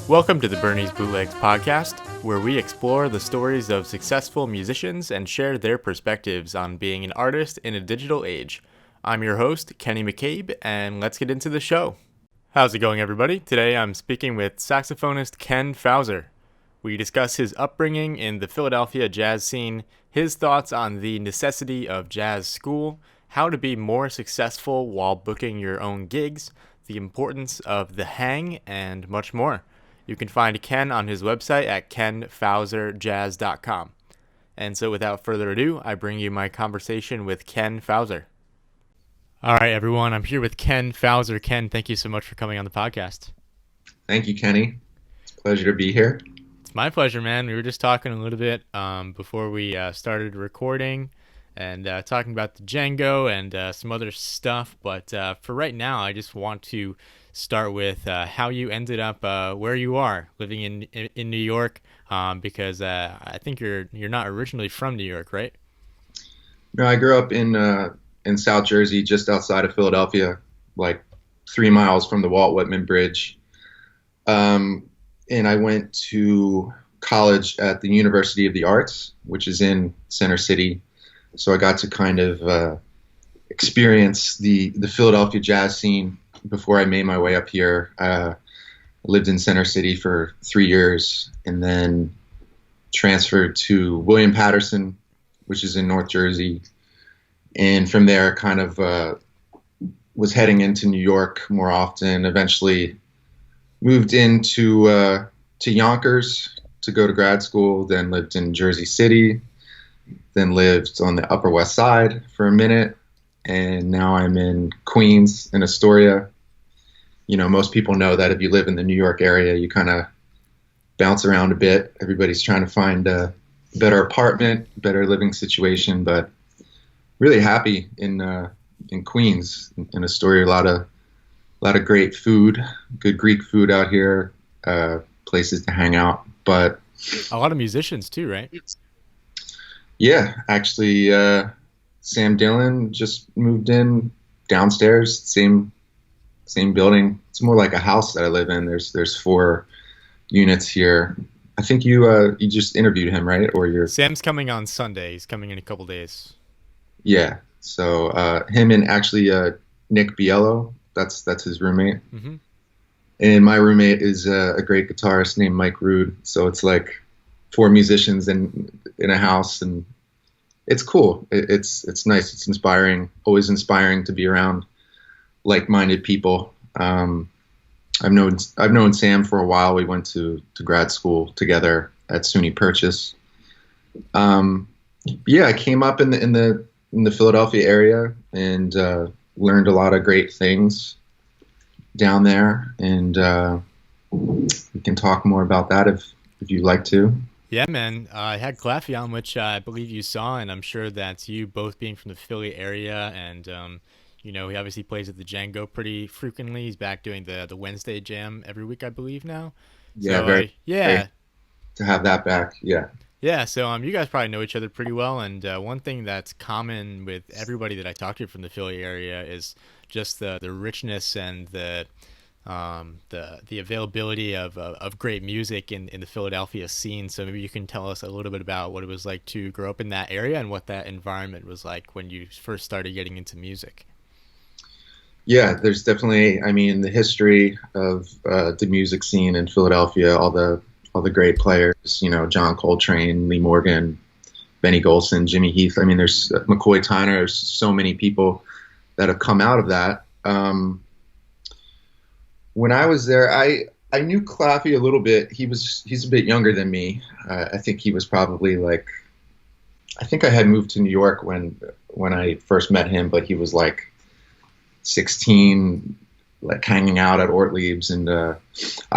Welcome to the Bernie's Bootlegs podcast, where we explore the stories of successful musicians and share their perspectives on being an artist in a digital age. I'm your host, Kenny McCabe, and let's get into the show. How's it going, everybody? Today I'm speaking with saxophonist Ken Fowser. We discuss his upbringing in the Philadelphia jazz scene, his thoughts on the necessity of jazz school, how to be more successful while booking your own gigs, the importance of the hang, and much more. You can find Ken on his website at kenfowserjazz.com. And so without further ado, I bring you my conversation with Ken Fowser. All right, everyone, I'm here with Ken Fowser. Ken, thank you so much for coming on the podcast. Thank you, Kenny. It's a pleasure to be here. It's my pleasure, man. We were just talking a little bit before we started recording and talking about the Django and some other stuff. But for right now, I just want to start with how you ended up where you are, living in New York, because I think you're not originally from New York, right? No, I grew up in South Jersey, just outside of Philadelphia, like 3 miles from the Walt Whitman Bridge. And I went to college at the University of the Arts, which is in Center City. So I got to kind of experience the Philadelphia jazz scene before I made my way up here. I lived in Center City for 3 years and then transferred to William Patterson, which is in North Jersey. And from there kind of was heading into New York more often, eventually moved into to Yonkers to go to grad school, then lived in Jersey City, then lived on the Upper West Side for a minute, and now I'm in Queens in Astoria. You know, most people know that if you live in the New York area, you kind of bounce around a bit. Everybody's trying to find a better apartment, better living situation, but really happy in Queens, in Astoria. A lot of great food, good Greek food out here, places to hang out. But a lot of musicians too, right? Yeah, actually, Sam Dillon just moved in downstairs, same building. It's more like a house that I live in. There's 4 units here. I think you just interviewed him, right? Or you're Sam's coming on Sunday. He's coming in a couple days. Yeah. So him and actually Nick Biello, that's his roommate. Mm-hmm. And my roommate is a great guitarist named Mike Rood. So it's like 4 musicians in a house, and it's cool. It's nice. It's inspiring. Always inspiring to be around like-minded people. I've known Sam for a while. We went to grad school together at SUNY Purchase. Yeah, I came up in the Philadelphia area and learned a lot of great things down there, and we can talk more about that if you'd like to. Yeah, man. I had Claffey on, which I believe you saw, and I'm sure that's you both being from the Philly area, and you know, he obviously plays at the Django pretty frequently. He's back doing the Wednesday jam every week, I believe now. Yeah, so, very to have that back. Yeah. Yeah, so you guys probably know each other pretty well, and one thing that's common with everybody that I talk to from the Philly area is just the richness and the availability of great music in the Philadelphia scene. So maybe you can tell us a little bit about what it was like to grow up in that area and what that environment was like when you first started getting into music. Yeah, there's definitely, I mean, the history of the music scene in Philadelphia, all the great players, you know, John Coltrane, Lee Morgan, Benny Golson, Jimmy Heath. I mean, there's McCoy Tyner. There's so many people that have come out of that. When I was there, I knew Claffey a little bit. He's a bit younger than me. I think he was probably like, I think I had moved to New York when I first met him, but he was like 16, like hanging out at Ortlieb's, and I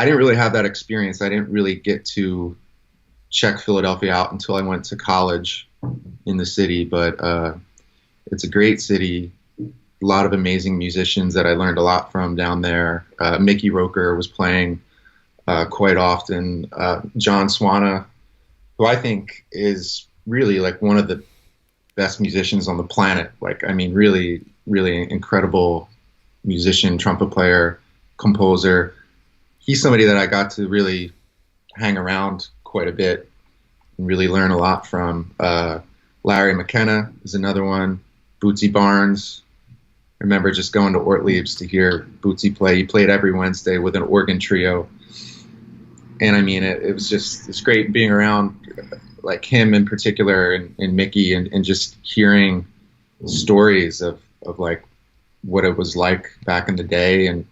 didn't really have that experience. I didn't really get to check Philadelphia out until I went to college in the city, but it's a great city. A lot of amazing musicians that I learned a lot from down there. Mickey Roker was playing quite often. John Swana, who I think is really like one of the best musicians on the planet. Like, I mean, really, really incredible musician, trumpet player, composer. He's somebody that I got to really hang around quite a bit and really learn a lot from. Larry McKenna is another one. Bootsy Barnes. I remember just going to Ortlieb's to hear Bootsy play. He played every Wednesday with an organ trio. And I mean, it's great being around like him in particular and Mickey and just hearing stories of like what it was like back in the day and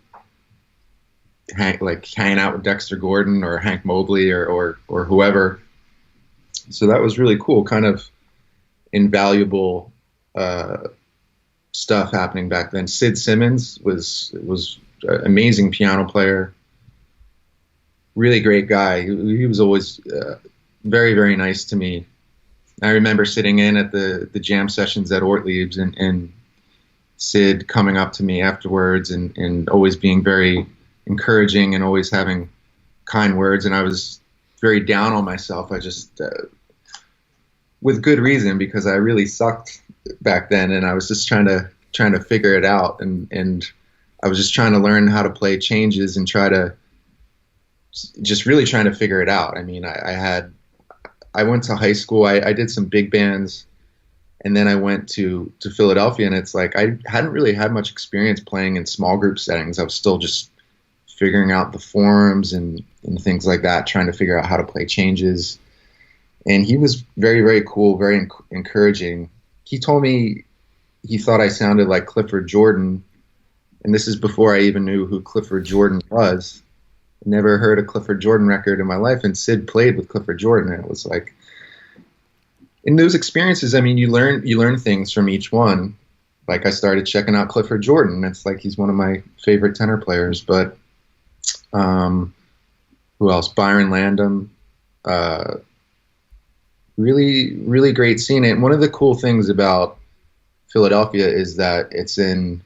hanging out with Dexter Gordon or Hank Mobley or whoever. So that was really cool, kind of invaluable stuff happening back then. Sid Simmons was an amazing piano player, really great guy. He was always very, very nice to me. I remember sitting in at the jam sessions at Ortlieb's and Sid coming up to me afterwards and always being very encouraging and always having kind words. And I was very down on myself. I just, with good reason, because I really sucked back then, and I was just trying to figure it out, and I was just trying to learn how to play changes and really trying to figure it out. I mean, I went to high school. I did some big bands, and then I went to Philadelphia, and it's like I hadn't really had much experience playing in small group settings. I was still just figuring out the forms and things like that, trying to figure out how to play changes. And he was very, very cool, very encouraging. He told me he thought I sounded like Clifford Jordan, and this is before I even knew who Clifford Jordan was. Never heard a Clifford Jordan record in my life, and Sid played with Clifford Jordan, and it was like, in those experiences, I mean, you learn things from each one. Like I started checking out Clifford Jordan. It's like he's one of my favorite tenor players. But who else? Byron Landon. Really, really great scene. And one of the cool things about Philadelphia is that it's in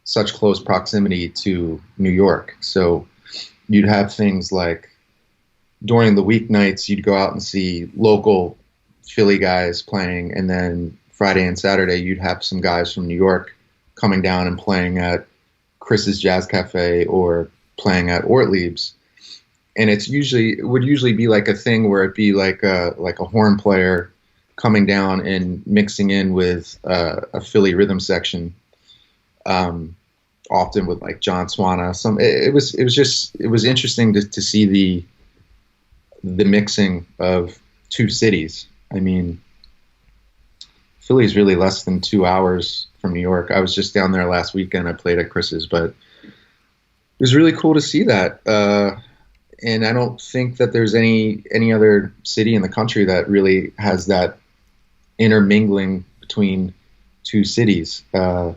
such close proximity to New York. So you'd have things like during the weeknights, you'd go out and see local Philly guys playing, and then Friday and Saturday, you'd have some guys from New York coming down and playing at Chris's Jazz Cafe or playing at Ortlieb's. And it would usually be like a thing where it'd be like a horn player coming down and mixing in with a Philly rhythm section, often with like John Swana. It was interesting to see the mixing of two cities. I mean, Philly is really less than 2 hours from New York. I was just down there last weekend. I played at Chris's, but it was really cool to see that. And I don't think that there's any other city in the country that really has that intermingling between two cities. So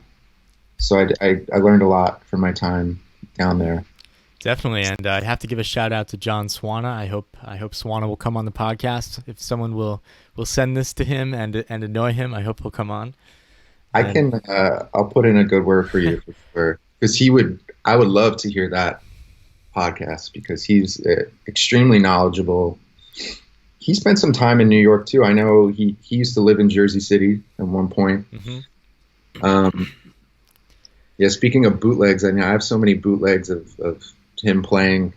I learned a lot from my time down there. Definitely, and I have to give a shout out to John Swana. I hope Swana will come on the podcast. If someone will send this to him and annoy him, I hope he'll come on. I'll put in a good word for you, because I would love to hear that podcast, because he's extremely knowledgeable. He spent some time in New York too. I know he used to live in Jersey City at one point. Mm-hmm. Yeah, speaking of bootlegs, I mean, I have so many bootlegs of him playing,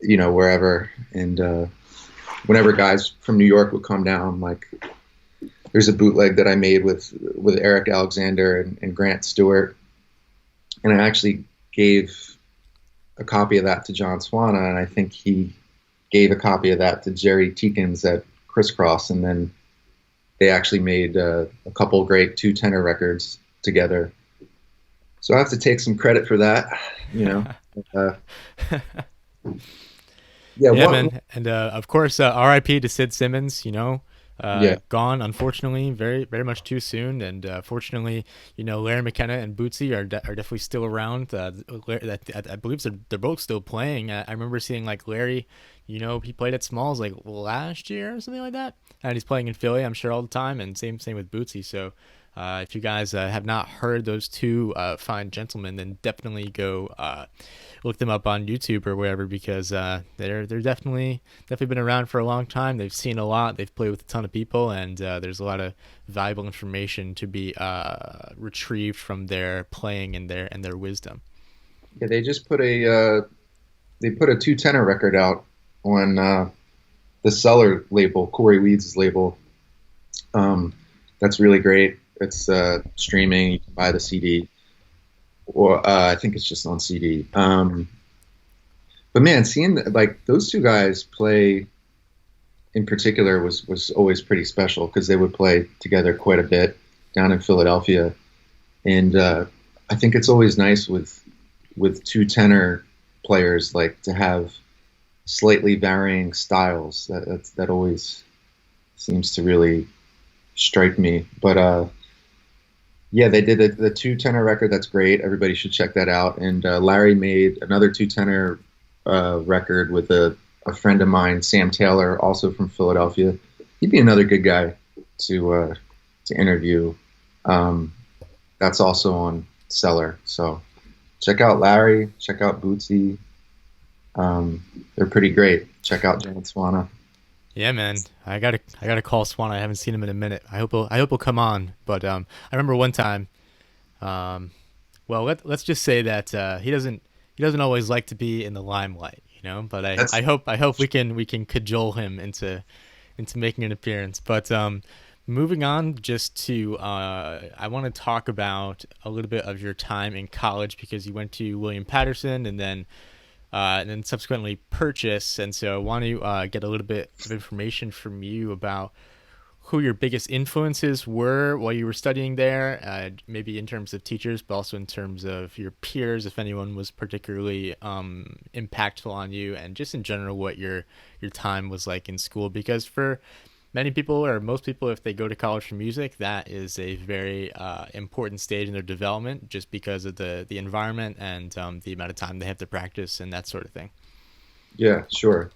wherever. And whenever guys from New York would come down, like there's a bootleg that I made with Eric Alexander and Grant Stewart. And I actually gave a copy of that to John Swana, and I think he gave a copy of that to Jerry Teakins at Crisscross, and then they actually made a couple great 2 tenor records together. So I have to take some credit for that, man. And of course, R.I.P. to Sid Simmons. Gone, unfortunately, very, very much too soon. And fortunately, Larry McKenna and Bootsy are definitely still around. I believe they're both still playing. I remember seeing like Larry, he played at Smalls like last year or something like that, and he's playing in Philly, I'm sure, all the time. And same with Bootsy. So If you guys have not heard those two fine gentlemen, then definitely go look them up on YouTube or wherever, because they're definitely been around for a long time. They've seen a lot. They've played with a ton of people, and there's a lot of valuable information to be retrieved from their playing and their wisdom. Yeah, they just put a 2-tenor record out on the Cellar label, Corey Weeds' label. That's really great. It's streaming. You can buy the CD, or I think it's just on CD. But man, seeing like those two guys play in particular was always pretty special, because they would play together quite a bit down in Philadelphia, and I think it's always nice with 2-tenor players, like, to have slightly varying styles. That always seems to really strike me. But yeah, they did the 2-tenor record. That's great. Everybody should check that out. And Larry made another 2-tenor record with a friend of mine, Sam Taylor, also from Philadelphia. He'd be another good guy to interview. That's also on Cellar. So check out Larry. Check out Bootsy. They're pretty great. Check out John Swana. Yeah, man, I gotta call Swan. I haven't seen him in a minute. I hope he'll come on. But I remember one time. Well, let's just say that he doesn't always like to be in the limelight, But I hope we can cajole him into making an appearance. But moving on, just to I want to talk about a little bit of your time in college, because you went to William Patterson and then subsequently Purchase. And so I want to get a little bit of information from you about who your biggest influences were while you were studying there, maybe in terms of teachers, but also in terms of your peers, if anyone was particularly impactful on you, and just in general what your time was like in school. Because for many people, or most people, if they go to college for music, that is a very important stage in their development, just because of the environment and the amount of time they have to practice and that sort of thing. Yeah, sure.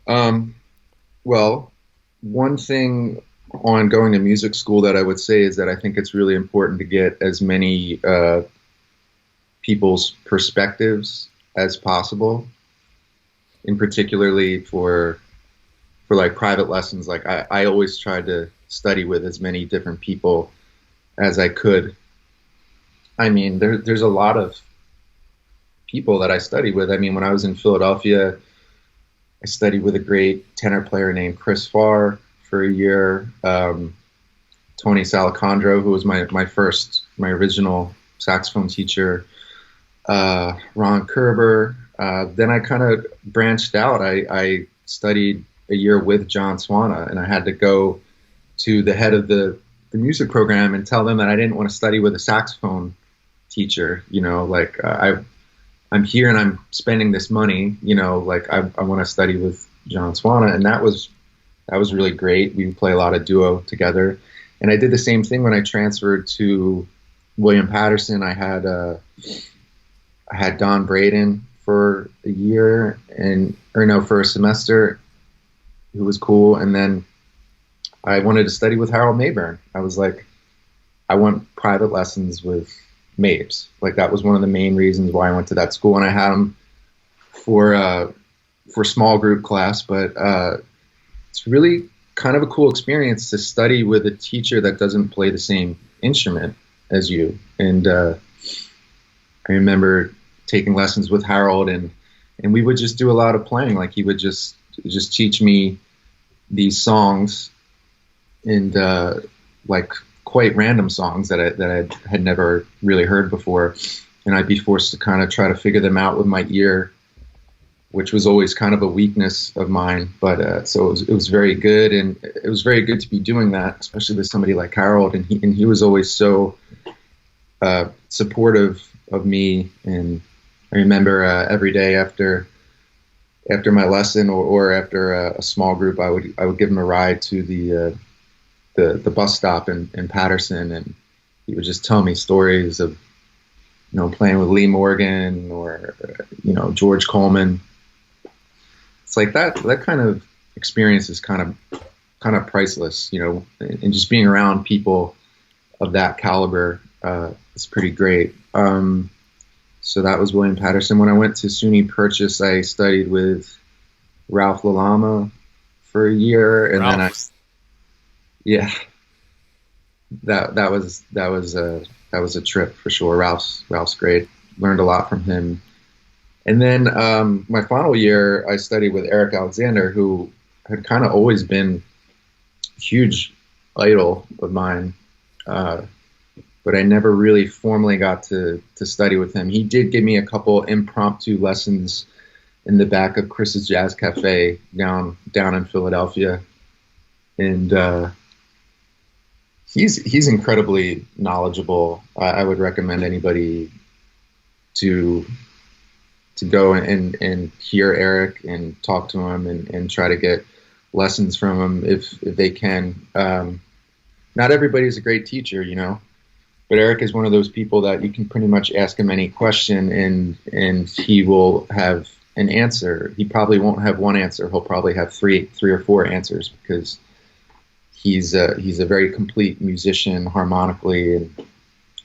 Well, one thing on going to music school that I would say is that I think it's really important to get as many people's perspectives as possible, in particularly for like private lessons. Like I always tried to study with as many different people as I could. I mean, there's a lot of people that I studied with. I mean, when I was in Philadelphia, I studied with a great tenor player named Chris Farr for a year. Tony Salicandro, who was my original saxophone teacher. Ron Kerber. Then I kind of branched out. I studied a year with John Swana, and I had to go to the head of the music program and tell them that I didn't want to study with a saxophone teacher. Like I'm here and I'm spending this money, like I want to study with John Swana. And that was really great. We would play a lot of duo together. And I did the same thing when I transferred to William Patterson. I had Don Braden for a year for a semester, who was cool. And then I wanted to study with Harold Mayburn. I was like, I want private lessons with Mabes. Like, that was one of the main reasons why I went to that school. And I had him for small group class, but it's really kind of a cool experience to study with a teacher that doesn't play the same instrument as you. And I remember taking lessons with Harold, and we would just do a lot of playing. Like, he would just teach me these songs, and like quite random songs that I had never really heard before, and I'd be forced to kind of try to figure them out with my ear, which was always kind of a weakness of mine. But so it was very good, and it was very good to be doing that, especially with somebody like Harold, and he was always so supportive of me. And I remember every day after my lesson or after a small group, I would give him a ride to the bus stop in Patterson, and he would just tell me stories of, playing with Lee Morgan or, George Coleman. It's like that kind of experience is kind of priceless, and just being around people of that caliber is pretty great. So that was William Patterson. When I went to SUNY Purchase, I studied with Ralph Lalama for a year, and Ralph. Yeah, that was a trip for sure. Ralph's great. Learned a lot from him. And then my final year, I studied with Eric Alexander, who had kind of always been a huge idol of mine, but I never really formally got to study with him. He did give me a couple impromptu lessons in the back of Chris's Jazz Cafe down in Philadelphia, and he's incredibly knowledgeable. I would recommend anybody to go and hear Eric and talk to him and try to get lessons from him if they can. Not everybody's a great teacher, but Eric is one of those people that you can pretty much ask him any question and he will have an answer. He probably won't have one answer. He'll probably have three or four answers, because he's a very complete musician harmonically and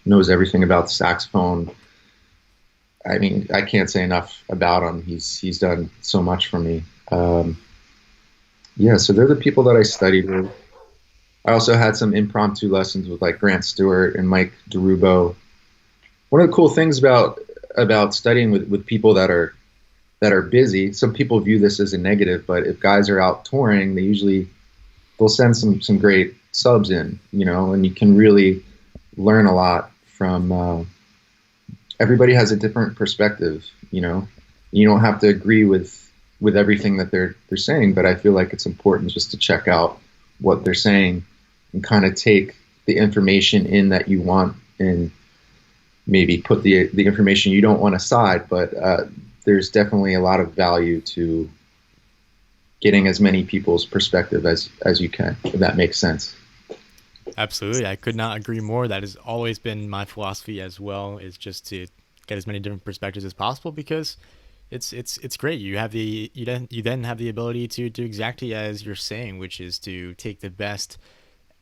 knows everything about the saxophone. I mean, I can't say enough about him. He's done so much for me. So they're the people that I studied with. I also had some impromptu lessons with like Grant Stewart and Mike DeRubo. One of the cool things about studying with people that are busy, some people view this as a negative, but if guys are out touring, they'll send some great subs in, and you can really learn a lot from. Everybody has a different perspective, You don't have to agree with everything that they're saying, but I feel like it's important just to check out what they're saying and kind of take the information in that you want and maybe put the information you don't want aside. But there's definitely a lot of value to getting as many people's perspective as you can, if that makes sense. Absolutely. I could not agree more. That has always been my philosophy as well, is just to get as many different perspectives as possible, because it's great. You then have the ability to do exactly as you're saying, which is to take the best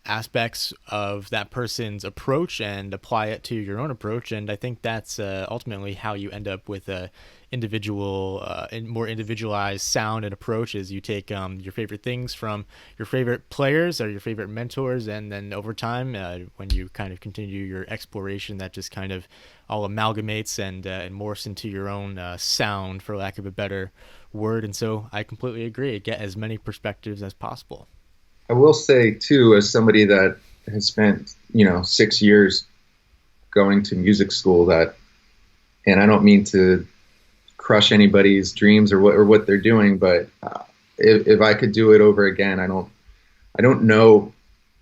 aspects of that person's approach and apply it to your own approach. And I think that's ultimately how you end up with a individual and more individualized sound and approach. Is you take your favorite things from your favorite players or your favorite mentors, and then over time when you kind of continue your exploration, that just kind of all amalgamates and morphs into your own sound, for lack of a better word. And so I completely agree. Get as many perspectives as possible. I will say too, as somebody that has spent 6 years going to music school, and I don't mean to crush anybody's dreams or what they're doing, but if I could do it over again, I don't know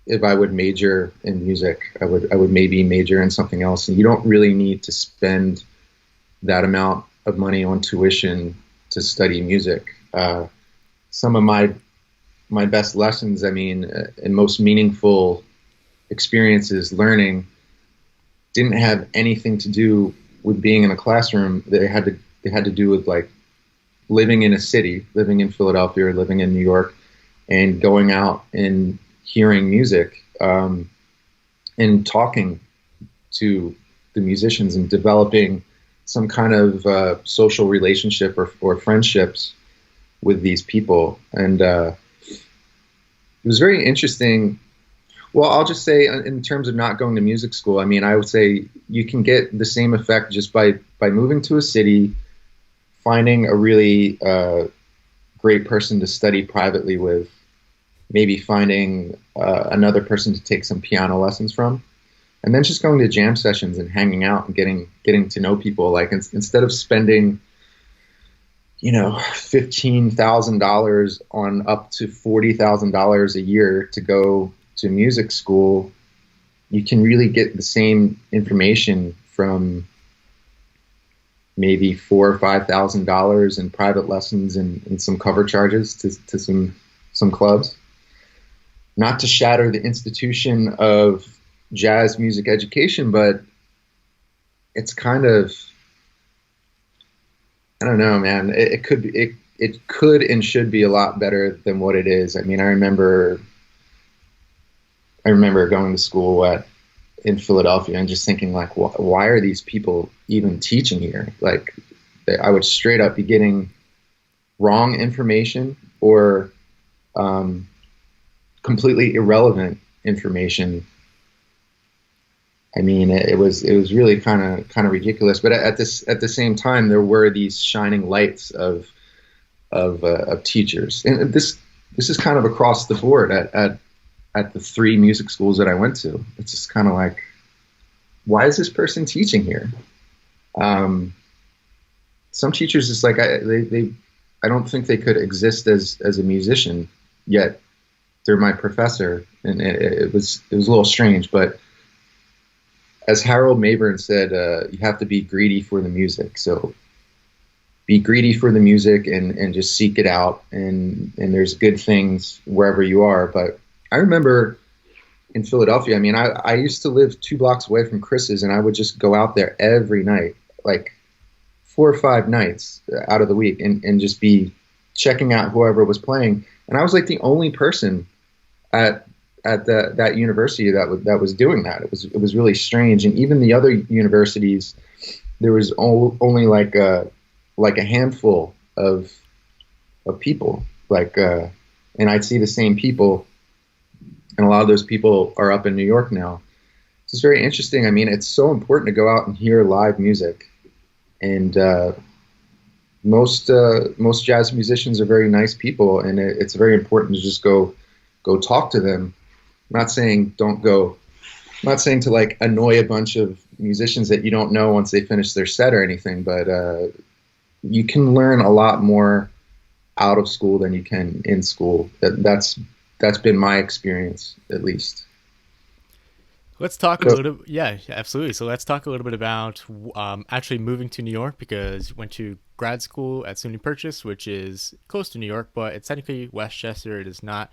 if I would major in music. I would maybe major in something else, and you don't really need to spend that amount of money on tuition to study music. Some of my best lessons, and most meaningful experiences learning didn't have anything to do with being in a classroom. They had to do with like living in a city, living in Philadelphia or living in New York, and going out and hearing music, and talking to the musicians and developing some kind of social relationship or friendships with these people. And it was very interesting. Well, I'll just say in terms of not going to music school, I would say you can get the same effect just by moving to a city, finding a really great person to study privately with, maybe finding another person to take some piano lessons from, and then just going to jam sessions and hanging out and getting to know people. Like instead of spending $15,000 on up to $40,000 a year to go to music school, you can really get the same information from maybe $4,000 or $5,000 in private lessons and some cover charges to some clubs. Not to shatter the institution of jazz music education, but it's kind of, I don't know, man. It could and should be a lot better than what it is. I remember going to school at in Philadelphia and just thinking like, why are these people even teaching here? Like, I would straight up be getting wrong information or completely irrelevant information. I mean, it was really kind of ridiculous. But at the same time, there were these shining lights of teachers, and this is kind of across the board at the 3 music schools that I went to. It's just kind of like, why is this person teaching here? Some teachers just like I don't think they could exist as a musician, yet they're my professor, and it was a little strange. But as Harold Mayburn said, you have to be greedy for the music. So be greedy for the music and just seek it out. And there's good things wherever you are. But I remember in Philadelphia, I mean, I used to live 2 blocks away from Chris's, and I would just go out there every night, like 4 or 5 nights out of the week, and just be checking out whoever was playing. And I was like the only person at that university that was doing that. It was really strange. And even the other universities, there was only like a handful of people, and I'd see the same people, and a lot of those people are up in New York now. It's very interesting. I mean, it's so important to go out and hear live music, and most jazz musicians are very nice people, and it's very important to just go talk to them. I'm not saying don't go. I'm not saying to like annoy a bunch of musicians that you don't know once they finish their set or anything, but you can learn a lot more out of school than you can in school. That's been my experience, at least. Let's talk a little. Yeah, absolutely. So let's talk a little bit about actually moving to New York, because you went to grad school at SUNY Purchase, which is close to New York, but it's technically Westchester. It is not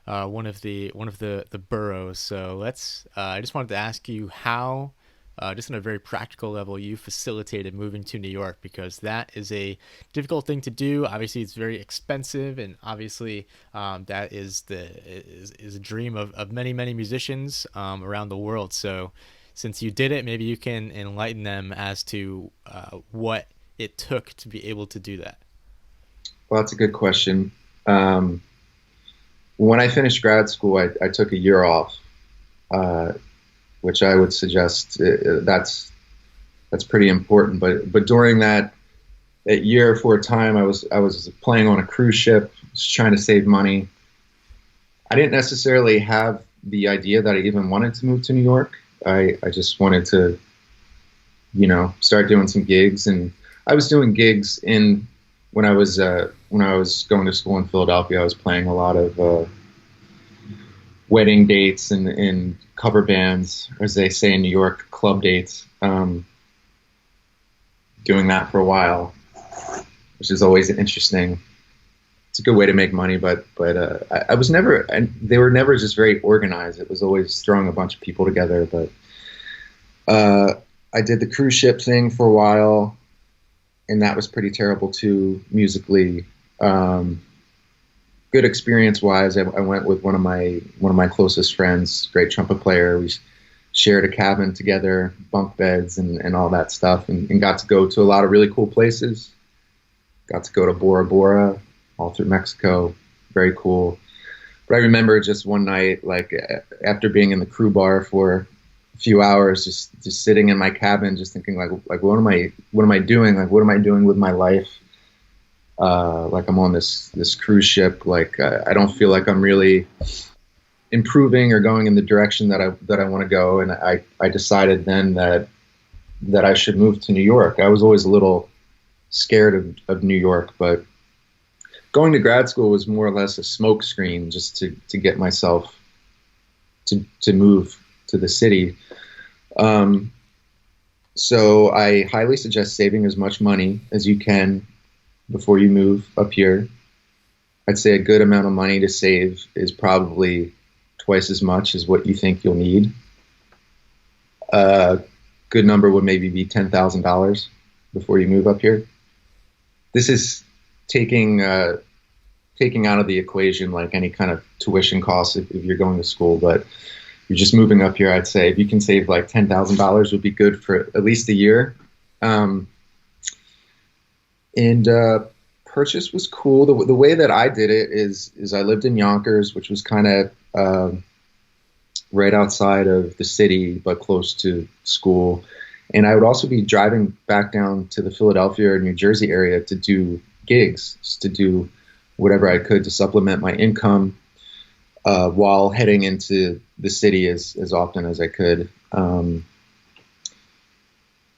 one of the boroughs. So I just wanted to ask you how, just on a very practical level, you facilitated moving to New York, because that is a difficult thing to do. Obviously, it's very expensive, and obviously that is a dream of many musicians around the world. So since you did it, maybe you can enlighten them as to what it took to be able to do that. Well, that's a good question. When I finished grad school, I took a year off, which I would suggest that's pretty important. But during that year, for a time, I was playing on a cruise ship, just trying to save money. I didn't necessarily have the idea that I even wanted to move to New York. I just wanted to, start doing some gigs, and I was doing gigs when I was going to school in Philadelphia. I was playing a lot of wedding dates and cover bands, or as they say in New York, club dates. Doing that for a while, which is always interesting. It's a good way to make money, but I was never, and they were never just very organized. It was always throwing a bunch of people together. But I did the cruise ship thing for a while, and that was pretty terrible too, musically. Good experience-wise, I went with one of my closest friends, great trumpet player. We shared a cabin together, bunk beds, and all that stuff, and got to go to a lot of really cool places. Got to go to Bora Bora, all through Mexico, very cool. But I remember just one night, like after being in the crew bar for a few hours, just sitting in my cabin, just thinking like what am I doing? Like, what am I doing with my life? Like I'm on this cruise ship. Like I don't feel like I'm really improving or going in the direction that I want to go. And I decided then that I should move to New York. I was always a little scared of New York, but going to grad school was more or less a smoke screen just to get myself to move to the city. So I highly suggest saving as much money as you can before you move up here. I'd say a good amount of money to save is probably twice as much as what you think you'll need. A good number would maybe be $10,000 before you move up here. This is taking out of the equation like any kind of tuition costs if you're going to school, but you're just moving up here, I'd say if you can save like $10,000 would be good for at least a year. And purchase was cool. The way that I did it is I lived in Yonkers, which was kind of right outside of the city, but close to school. And I would also be driving back down to the Philadelphia or New Jersey area to do gigs, to do whatever I could to supplement my income while heading into the city as often as I could.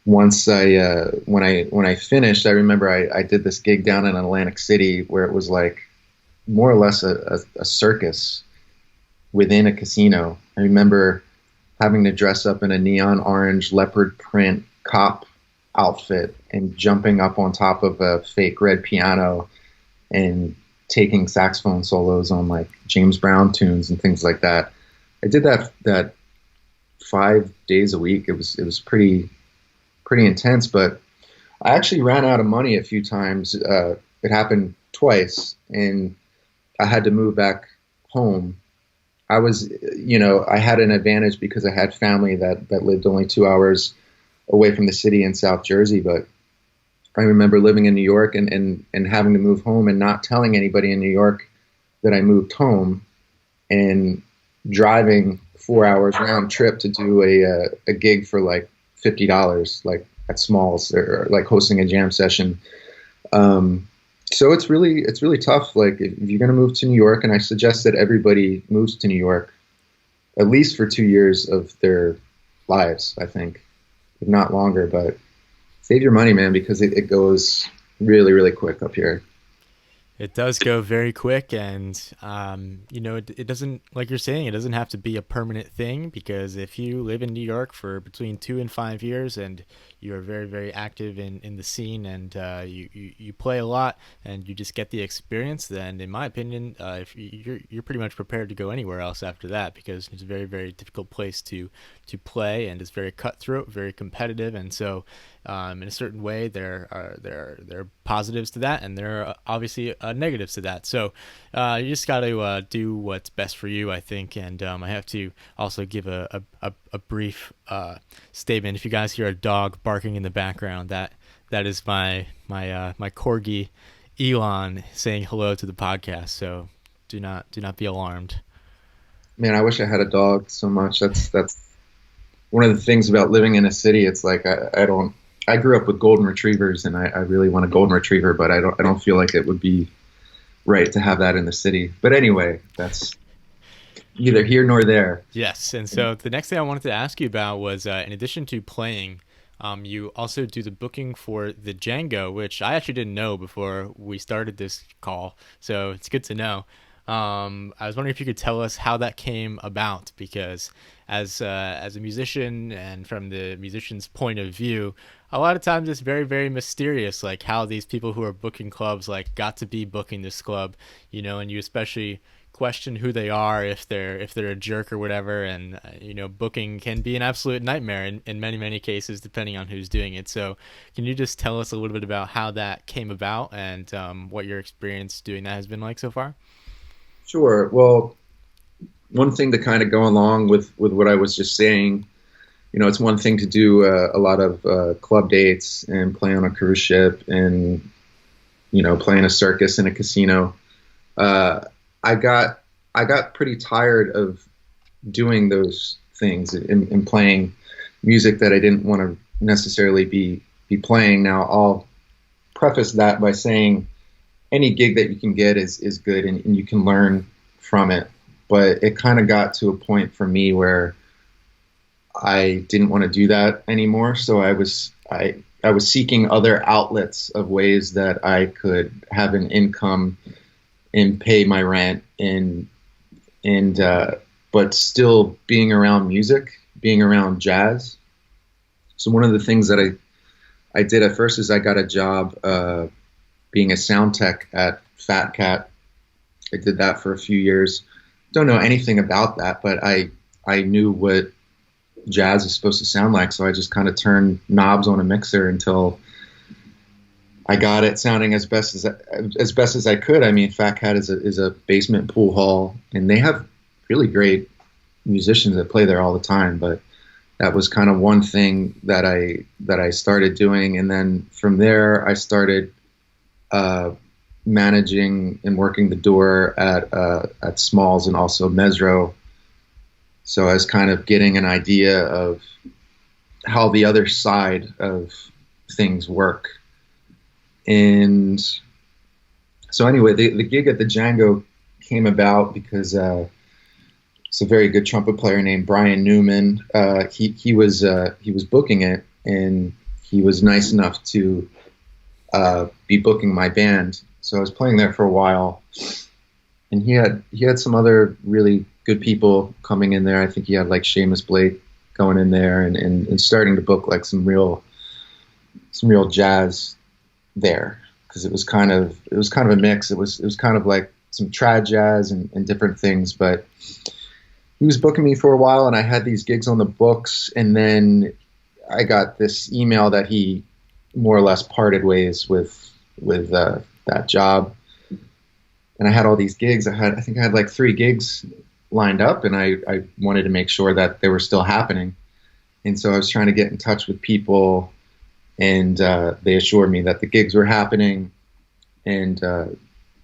Once when I finished, I remember I did this gig down in Atlantic City where it was like more or less a circus within a casino. I remember having to dress up in a neon orange leopard print cop outfit and jumping up on top of a fake red piano and taking saxophone solos on like James Brown tunes and things like that. I did that 5 days a week. It was pretty intense, but I actually ran out of money a few times. It happened twice, and I had to move back home. I was, I had an advantage because I had family that lived only 2 hours away from the city in South Jersey. But I remember living in New York and having to move home and not telling anybody in New York that I moved home, and driving 4 hours round trip to do a gig for like $50, like at Smalls, or like hosting a jam session. So it's really tough. Like if you're going to move to New York, and I suggest that everybody moves to New York at least for 2 years of their lives, I think, if not longer, but save your money, man, because it goes really, really quick up here. It does go very quick, and it doesn't, like you're saying, it doesn't have to be a permanent thing, because if you live in New York for between 2 and 5 years and you're very, very active in the scene, and you play a lot and you just get the experience, then in my opinion, if you're pretty much prepared to go anywhere else after that, because it's a very, very difficult place to play, and it's very cutthroat, very competitive, and so in a certain way there are positives to that, and there are obviously negatives to that. So you just got to do what's best for you, I think. And I have to also give a brief statement. If you guys hear a dog barking in the background, that is my corgi Elon saying hello to the podcast. So do not be alarmed. Man, I wish I had a dog so much. That's one of the things about living in a city. It's like I grew up with golden retrievers, and I really want a golden retriever, but I don't feel like it would be right to have that in the city. But anyway, that's neither here nor there. Yes, and so the next thing I wanted to ask you about was, in addition to playing, you also do the booking for the Django, which I actually didn't know before we started this call, so it's good to know. I was wondering if you could tell us how that came about, because as a musician, and from the musician's point of view, a lot of times it's very, very mysterious, like how these people who are booking clubs like got to be booking this club, and you especially question who they are, if they're a jerk or whatever, and booking can be an absolute nightmare in many, many cases, depending on who's doing it. So can you just tell us a little bit about how that came about, and what your experience doing that has been like so far? Sure. Well, one thing to kind of go along with what I was just saying, it's one thing to do a lot of club dates and play on a cruise ship and, play in a circus in a casino. I got pretty tired of doing those things and playing music that I didn't want to necessarily be playing. Now, I'll preface that by saying any gig that you can get is good, and you can learn from it. But it kind of got to a point for me where I didn't want to do that anymore. So I was seeking other outlets of ways that I could have an income and pay my rent, but still being around music, being around jazz. So one of the things that I did at first is I got a job being a sound tech at Fat Cat. I did that for a few years. Don't know anything about that, but I knew what jazz is supposed to sound like, so I just kind of turned knobs on a mixer until I got it sounding as best as I could. I mean, Fat Cat is a basement pool hall, and they have really great musicians that play there all the time, but that was kind of one thing that I started doing, and then from there I started managing and working the door at Smalls and also Mesro. So I was kind of getting an idea of how the other side of things work. And so anyway, the gig at the Django came about because it's a very good trumpet player named Brian Newman. He was booking it, and he was nice enough to be booking my band. So I was playing there for a while, and he had some other really good people coming in there. I think he had like Seamus Blake going in there, and starting to book like some real jazz there, because it was kind of a mix. It was kind of like some trad jazz and different things. But he was booking me for a while, and I had these gigs on the books, and then I got this email that he more or less parted ways with that job. And I had all these gigs. I think I had like 3 gigs lined up, and I wanted to make sure that they were still happening. And so I was trying to get in touch with people, and they assured me that the gigs were happening. And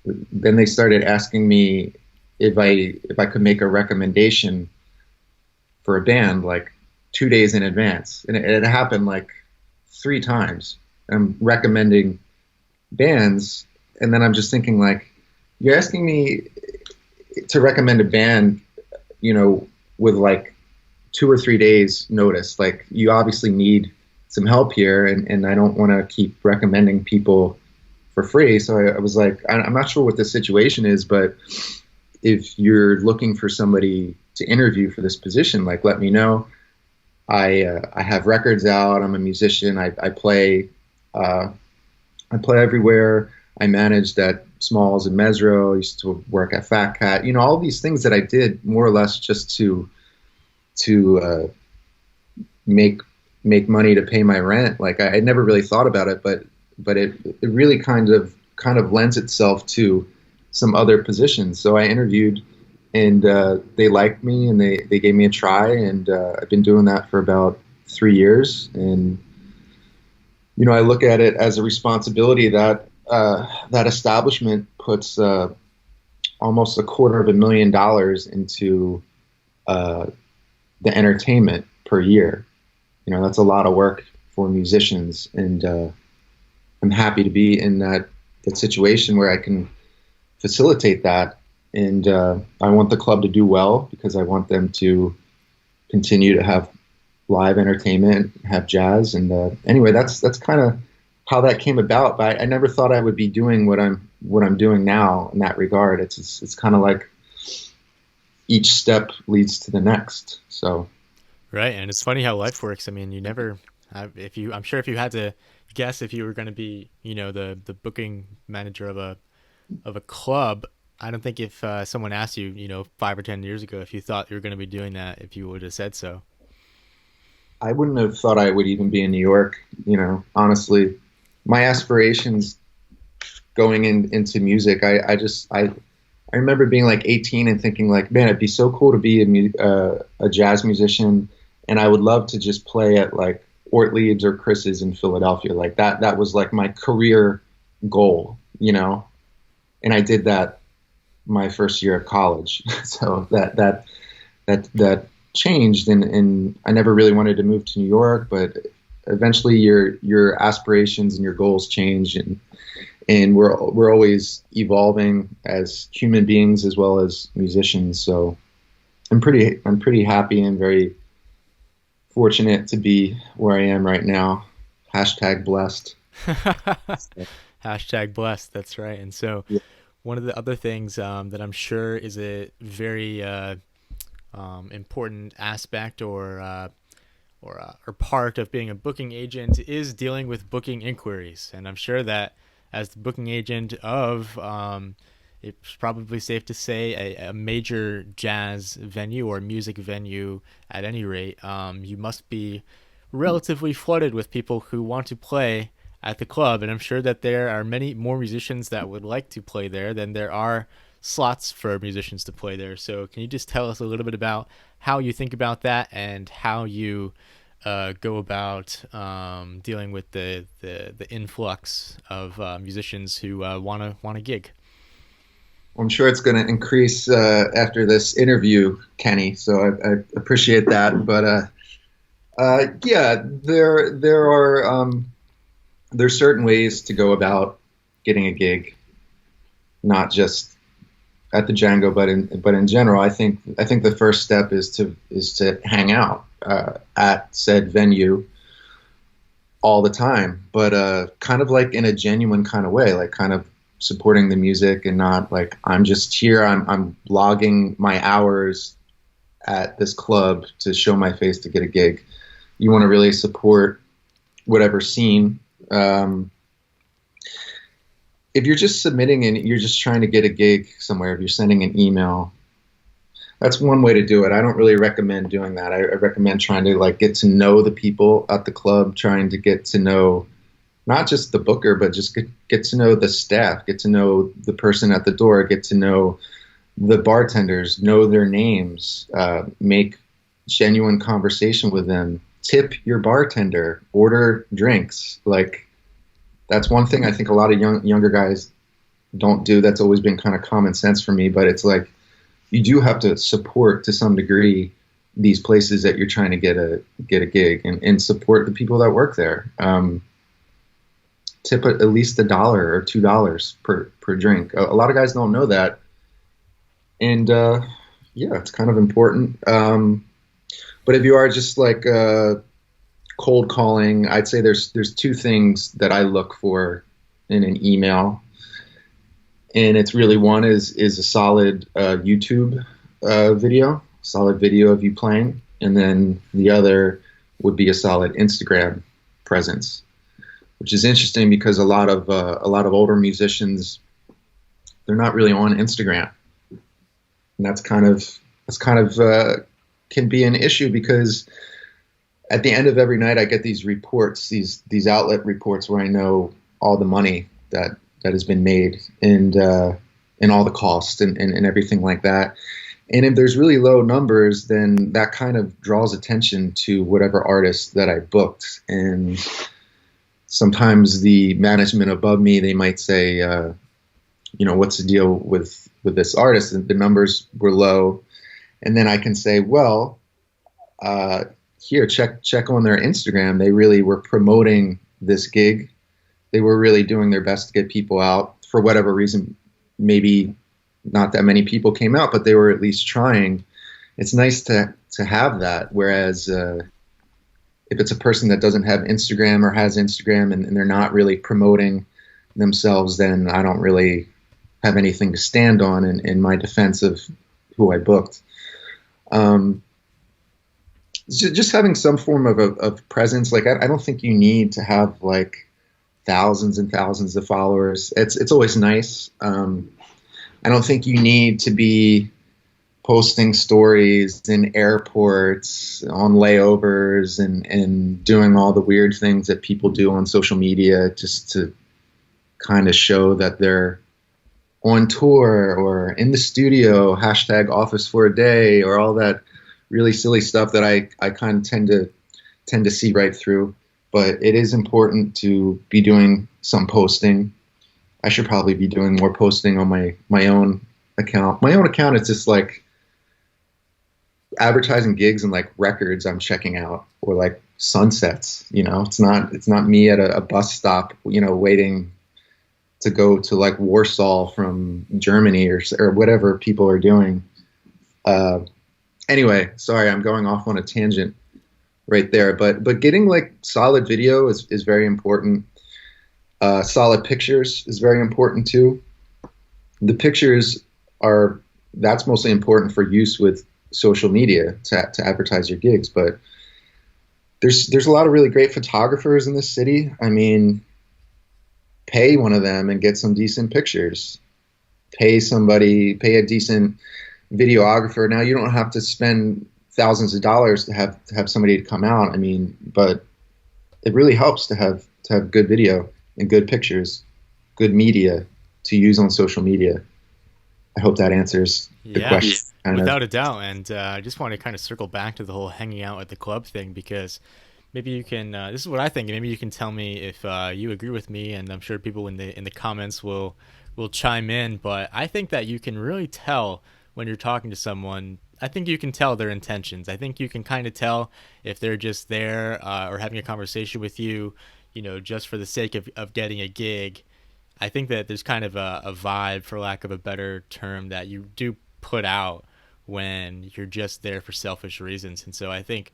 then they started asking me if I could make a recommendation for a band like 2 days in advance. And it happened like 3 times. I'm recommending bands, and then I'm just thinking, like, you're asking me to recommend a band, with like 2 or 3 days notice. Like, you obviously need some help here, and I don't want to keep recommending people for free. So I was like, I'm not sure what the situation is, but if you're looking for somebody to interview for this position, like, let me know. I have records out. I'm a musician. I play everywhere. I managed at Smalls and Mesro. I used to work at Fat Cat. All these things that I did more or less just to make money to pay my rent. Like, I never really thought about it, but it really kind of lends itself to some other positions. So I interviewed, and they liked me, and they gave me a try, and I've been doing that for about 3 years. And I look at it as a responsibility that that establishment puts almost $250,000 into the entertainment per year. That's a lot of work for musicians, and I'm happy to be in that situation where I can facilitate that. And I want the club to do well, because I want them to continue to have live entertainment, have jazz. And anyway, that's kind of how that came about. But I never thought I would be doing what I'm doing now in that regard. It's kind of like each step leads to the next. So. Right. And it's funny how life works. I mean, you never, I'm sure if you had to guess if you were going to be, the booking manager of a club, I don't think if someone asked you, 5 or 10 years ago, if you thought you were going to be doing that, if you would have said so. I wouldn't have thought I would even be in New York. Honestly, my aspirations going into music, I remember being like 18 and thinking, like, man, it'd be so cool to be a jazz musician, and I would love to just play at like Ortlieb's or Chris's in Philadelphia. Like that was like my career goal, and I did that my first year of college. So that changed, and I never really wanted to move to New York, but eventually your aspirations and your goals change, and we're always evolving as human beings as well as musicians. So I'm pretty happy and very fortunate to be where I am right now. #blessed. #blessed. That's right. And so, yeah. One of the other things that I'm sure is a very important aspect or part of being a booking agent is dealing with booking inquiries. And I'm sure that as the booking agent of, it's probably safe to say, a major jazz venue or music venue at any rate, you must be relatively flooded with people who want to play at the club. And I'm sure that there are many more musicians that would like to play there than there are slots for musicians to play there. So can you just tell us a little bit about how you think about that and how you go about dealing with the influx of musicians who want to gig. I'm sure it's going to increase after this interview, Kenny. So I appreciate that. But yeah, there's certain ways to go about getting a gig, not just at the Django, but in general. I think the first step is to hang out at said venue all the time, but kind of like in a genuine kind of way, like kind of supporting the music and not like I'm just here, I'm logging my hours at this club to show my face to get a gig. You want to really support whatever scene. If you're just submitting and you're just trying to get a gig somewhere, if you're sending an email, that's one way to do it. I don't really recommend doing that. I recommend trying to like get to know the people at the club, trying to get to know not just the booker, but just get to know the staff, get to know the person at the door, get to know the bartenders, know their names, make genuine conversation with them, tip your bartender, order drinks. Like, that's one thing I think a lot of younger guys don't do. That's always been kind of common sense for me, but it's like you do have to support to some degree these places that you're trying to get a gig and support the people that work there. Tip at least $1 or $2 per drink. A lot of guys don't know that, and yeah, it's kind of important. But if you are just like cold calling, I'd say there's two things that I look for in an email, and it's really one is a solid YouTube video, solid video of you playing, and then the other would be a solid Instagram presence, which is interesting because a lot of older musicians, they're not really on Instagram, and that's kind of can be an issue because at the end of every night I get these reports, these outlet reports where I know all the money that has been made and all the costs and everything like that. And if there's really low numbers, then that kind of draws attention to whatever artist that I booked. And sometimes the management above me, they might say, what's the deal with this artist? And the numbers were low. And then I can say, well, here, check on their Instagram. They really were promoting this gig. They were really doing their best to get people out. For whatever reason, maybe not that many people came out, but they were at least trying. It's nice to have that. Whereas if it's a person that doesn't have Instagram or has Instagram and they're not really promoting themselves, then I don't really have anything to stand on in my defense of who I booked. Just having some form of presence. Like, I don't think you need to have like thousands and thousands of followers. It's always nice. I don't think you need to be posting stories in airports, on layovers, and doing all the weird things that people do on social media just to kind of show that they're on tour or in the studio, #office for a day, or all that really silly stuff that I kind of tend to see right through. But it is important to be doing some posting. I should probably be doing more posting on my own account. My own account is just like advertising gigs and like records I'm checking out, or like sunsets. It's not me at a bus stop, waiting to go to like Warsaw from Germany or whatever people are doing. Anyway, sorry, I'm going off on a tangent right there, but getting like solid video is very important. Solid pictures is very important too. The pictures that's mostly important for use with social media to advertise your gigs, but there's a lot of really great photographers in this city. I mean, pay one of them and get some decent pictures. Pay a decent videographer. Now, you don't have to spend thousands of dollars to have somebody to come out. I mean, but it really helps to have good video and good pictures, good media to use on social media. I hope that answers the question. Without a doubt. And I just want to kind of circle back to the whole hanging out at the club thing, because maybe you can, this is what I think, maybe you can tell me if you agree with me, and I'm sure people in the comments will chime in, but I think that you can really tell when you're talking to someone. I think you can tell their intentions. I think you can kind of tell if they're just there or having a conversation with you, just for the sake of getting a gig. I think that there's kind of a vibe, for lack of a better term, that you do put out when you're just there for selfish reasons. And so I think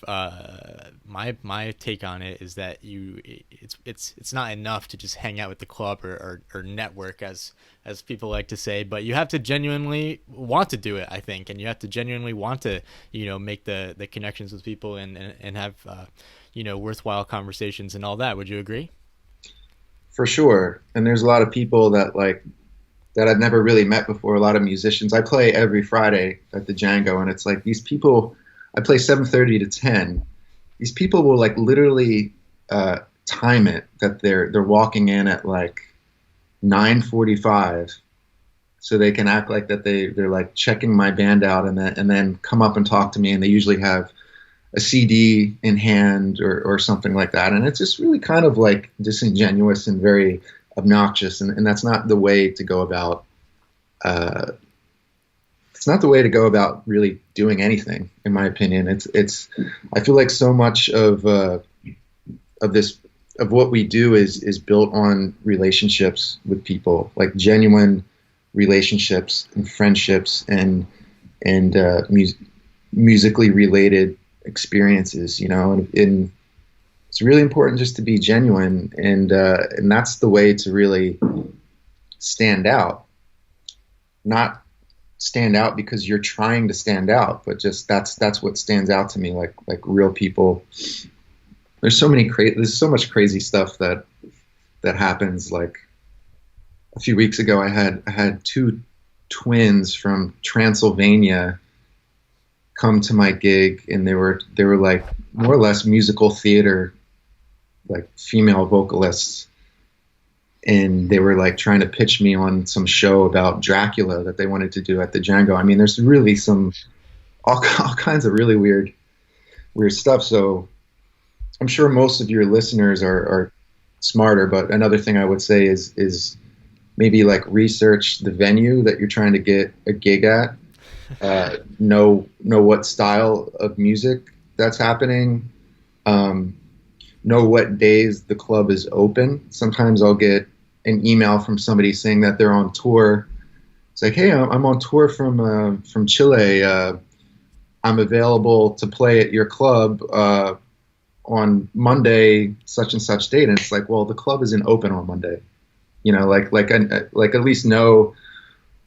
my take on it is that it's not enough to just hang out with the club or network, as people like to say, but you have to genuinely want to do it, I think, and you have to genuinely want to make the connections with people and have worthwhile conversations and all that. Would you agree? For sure. And there's a lot of people that I've never really met before, a lot of musicians. I play every Friday at the Django, and it's like these people, I play 7:30 to 10. These people will literally time it that they're walking in at 9:45, so they can act like that they're checking my band out, and then come up and talk to me, and they usually have a CD in hand or something like that. And it's just really kind of disingenuous and very obnoxious. And that's not the way to go about, it's not the way to go about really doing anything, in my opinion. I feel like so much of what we do is built on relationships with people, like genuine relationships and friendships and musically related experiences, and it's really important just to be genuine, and that's the way to really stand out. Not stand out because you're trying to stand out, but just that's what stands out to me, like real people. There's so much crazy stuff that happens. Like a few weeks ago, I had two twins from Transylvania come to my gig, and they were more or less musical theater, female vocalists, and they were trying to pitch me on some show about Dracula that they wanted to do at the Django. I mean, there's really all kinds of really weird stuff. So I'm sure most of your listeners are smarter, but another thing I would say is maybe research the venue that you're trying to get a gig at. Know what style of music that's happening. Know what days the club is open. Sometimes I'll get an email from somebody saying that they're on tour. It's like, hey, I'm on tour from Chile. I'm available to play at your club on Monday, such and such date. And it's like, well, the club isn't open on Monday. At least know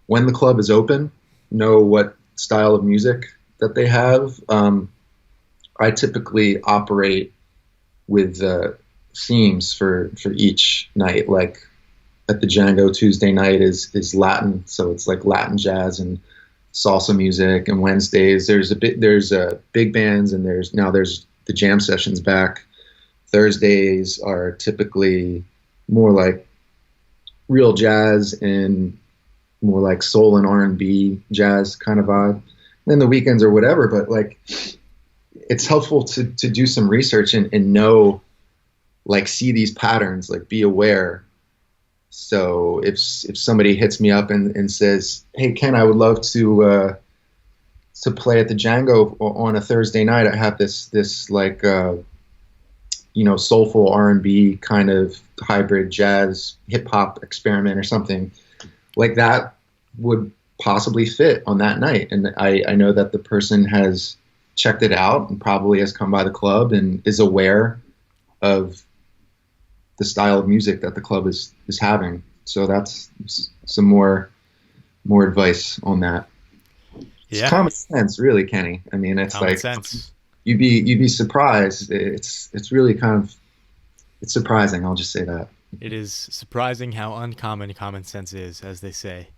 when the club is open. Know what style of music that they have. I typically operate with themes for each night. Like at the Django, Tuesday night is Latin, so it's Latin jazz and salsa music. And Wednesdays there's big bands, and there's the jam sessions back. Thursdays are typically more real jazz and more soul and R&B jazz kind of vibe. And then the weekends or whatever, but it's helpful to do some research and know, see these patterns, be aware. So if somebody hits me up and says, hey, Ken, I would love to play at the Django on a Thursday night. I have this soulful R&B kind of hybrid jazz hip hop experiment or something like that would possibly fit on that night. And I know that the person has checked it out and probably has come by the club and is aware of the style of music that the club is having. So that's some more advice on that. Yeah. It's common sense, really, Kenny. I mean, it's common sense. You'd be surprised. It's really it's surprising. I'll just say that. It is surprising how uncommon common sense is, as they say.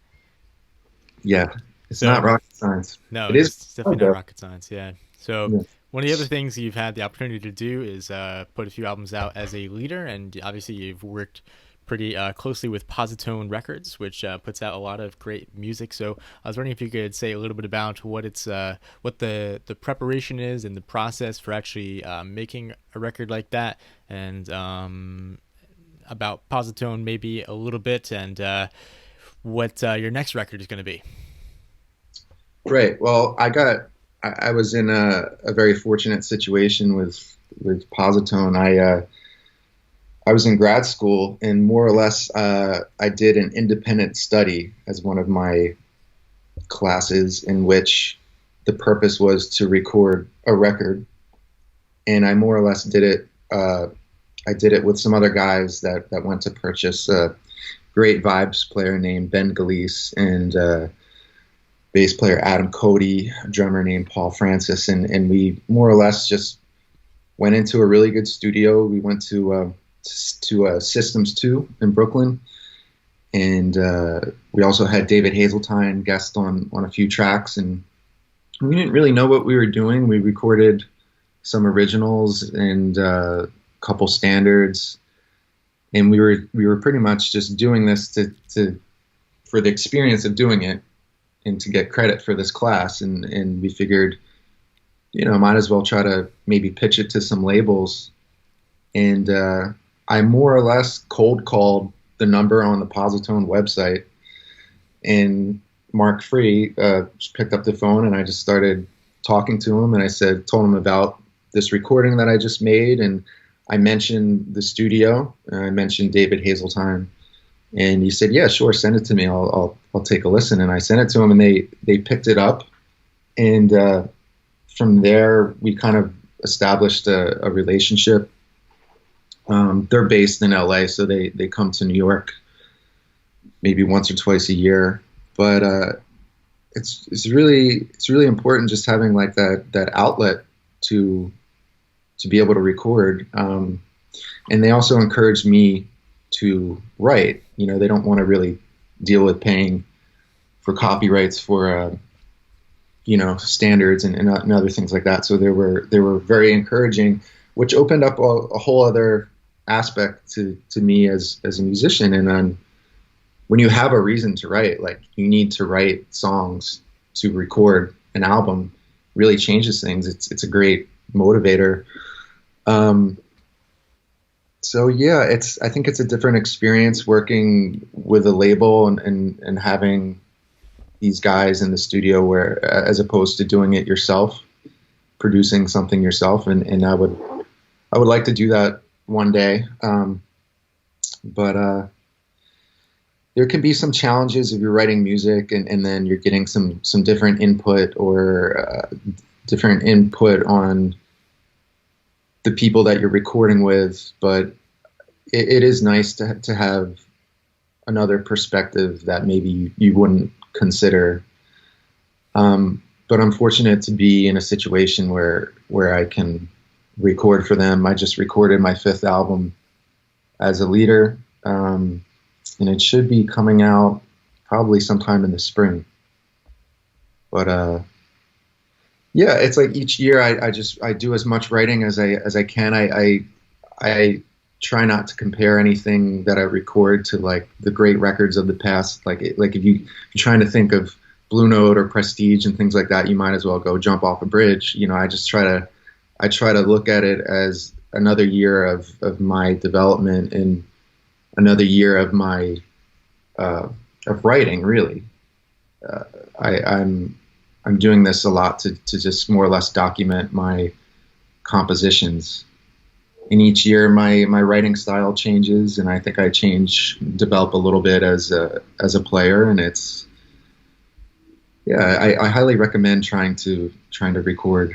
Yeah, it's not rocket science. No, it's definitely not rocket science. Yeah. So one of the other things you've had the opportunity to do is put a few albums out as a leader, and obviously you've worked pretty closely with Posi-tone Records, which puts out a lot of great music. So I was wondering if you could say a little bit about what the preparation is and the process for actually making a record like that, and about Posi-tone maybe a little bit, and what your next record is going to be. Right. Well, I was in a very fortunate situation with Posi-tone. I was in grad school, and more or less I did an independent study as one of my classes, in which the purpose was to record a record. And I more or less did it. I did it with some other guys that went to purchase a great vibes player named Behn Gillece, and bass player Adam Cody, a drummer named Paul Francis, and we more or less just went into a really good studio. We went to Systems 2 in Brooklyn, and we also had David Hazeltine guest on a few tracks, and we didn't really know what we were doing. We recorded some originals and a couple standards, and we were pretty much just doing this to for the experience of doing it and to get credit for this class, and we figured, might as well try to maybe pitch it to some labels. And I more or less cold called the number on the Posi-tone website, and Mark Free just picked up the phone, and I just started talking to him, and told him about this recording that I just made, and I mentioned the studio, and I mentioned David Hazeltine, and he said, "Yeah, sure, send it to me. I'll take a listen." And I sent it to him, and they picked it up, and from there we kind of established a relationship. They're based in LA, so they come to New York maybe once or twice a year. But it's really important just having like that outlet to be able to record. And they also encouraged me to write. They don't want to really deal with paying for copyrights for standards and other things like that. So they were very encouraging, which opened up a whole other aspect to me as a musician. And when you have a reason to write, like you need to write songs to record an album, really changes things. It's a great motivator. So yeah, I think it's a different experience working with a label and having these guys in the studio, where as opposed to doing it yourself, producing something yourself. And I would like to do that one day. But there can be some challenges if you're writing music and then you're getting some different input or different input on the people that you're recording with. But it is nice to have another perspective that maybe you wouldn't consider. But I'm fortunate to be in a situation where I can record for them. I just recorded my 5th album as a leader, and it should be coming out probably sometime in the spring. But yeah, it's like each year I do as much writing as I can. I try not to compare anything that I record to like the great records of the past. Like if you're trying to think of Blue Note or Prestige and things like that, you might as well go jump off a bridge. I just try to look at it as another year of my development and another year of my of writing. Really, I'm doing this a lot to just more or less document my compositions. And each year my writing style changes, and I think I develop a little bit as a player, and it's. Yeah, I highly recommend trying to record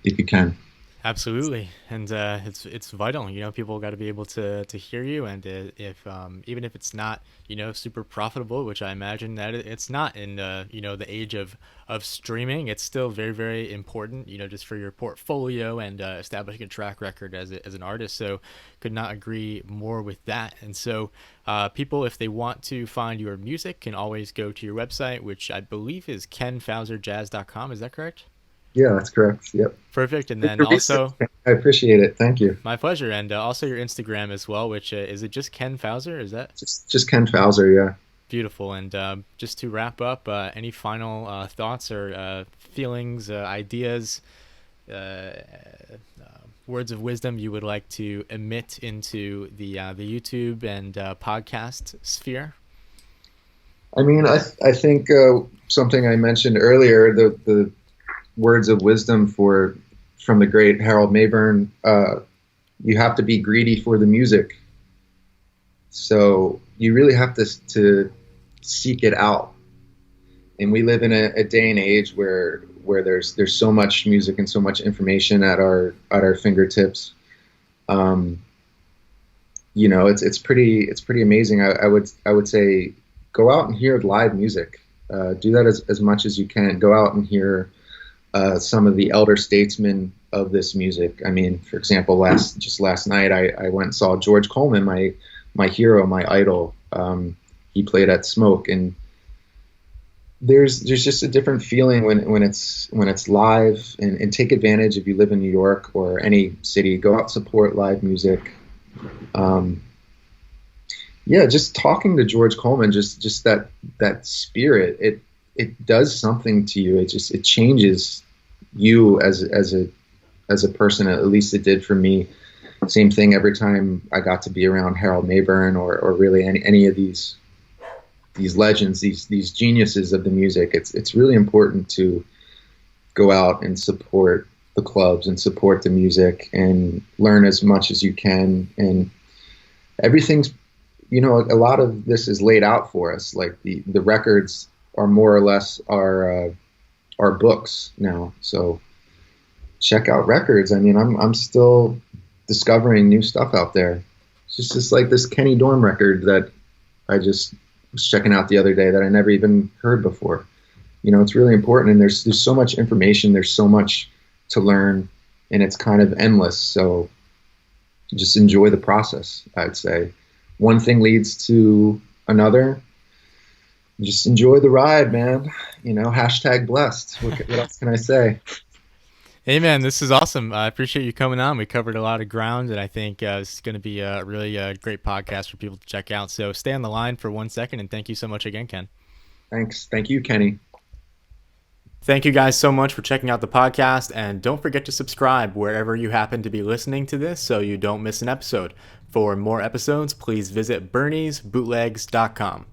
if you can. Absolutely, and it's vital. People got to be able to hear you, and if even if it's not super profitable, which I imagine that it's not in the age of streaming, it's still very, very important. Just for your portfolio and establishing a track record as an artist. So, could not agree more with that. And so, people, if they want to find your music, can always go to your website, which I believe is kenfowserjazz.com. Is that correct? Yeah, that's correct. Yep. Perfect. And Good then to also, research. I appreciate it. Thank you. my pleasure. And also your Instagram as well, which is it just Ken Fowser? Is that Just Ken Fowser. Yeah. beautiful? And just to wrap up, any final thoughts or feelings, ideas, uh, uh, words of wisdom you would like to emit into the YouTube and podcast sphere? I mean, I think something I mentioned earlier, the words of wisdom from the great Harold Mayburn. You have to be greedy for the music. So you really have to seek it out. And we live in a day and age where there's so much music and so much information at our fingertips. It's pretty amazing. I would say go out and hear live music. Do that as much as you can. Go out and hear some of the elder statesmen of this music. I mean, for example, last night I went and saw George Coleman, my hero, my idol. He played at Smoke, and there's just a different feeling when it's live, and take advantage if you live in New York or any city. Go out, support live music. Just talking to George Coleman, just that spirit, it does something to you. It changes you as a person. At least it did for me. Same thing every time I got to be around Harold Mayburn or really any of these legends, these geniuses of the music. It's really important to go out and support the clubs and support the music and learn as much as you can. And everything's, a lot of this is laid out for us. Like the records are more or less our books now. So check out records. I mean, I'm still discovering new stuff out there. It's just like this Kenny Dorm record that I just was checking out the other day that I never even heard before. It's really important, and there's so much information, there's so much to learn, and it's kind of endless. So just enjoy the process, I'd say. One thing leads to another. Just enjoy the ride, man. #blessed. What else can I say? Hey man, this is awesome. I appreciate you coming on. We covered a lot of ground, and I think this is going to be a really great podcast for people to check out. So stay on the line for 1 second, and thank you so much again, Ken. Thanks. Thank you, Kenny. Thank you guys so much for checking out the podcast, and don't forget to subscribe wherever you happen to be listening to this so you don't miss an episode. For more episodes, please visit BerniesBootlegs.com.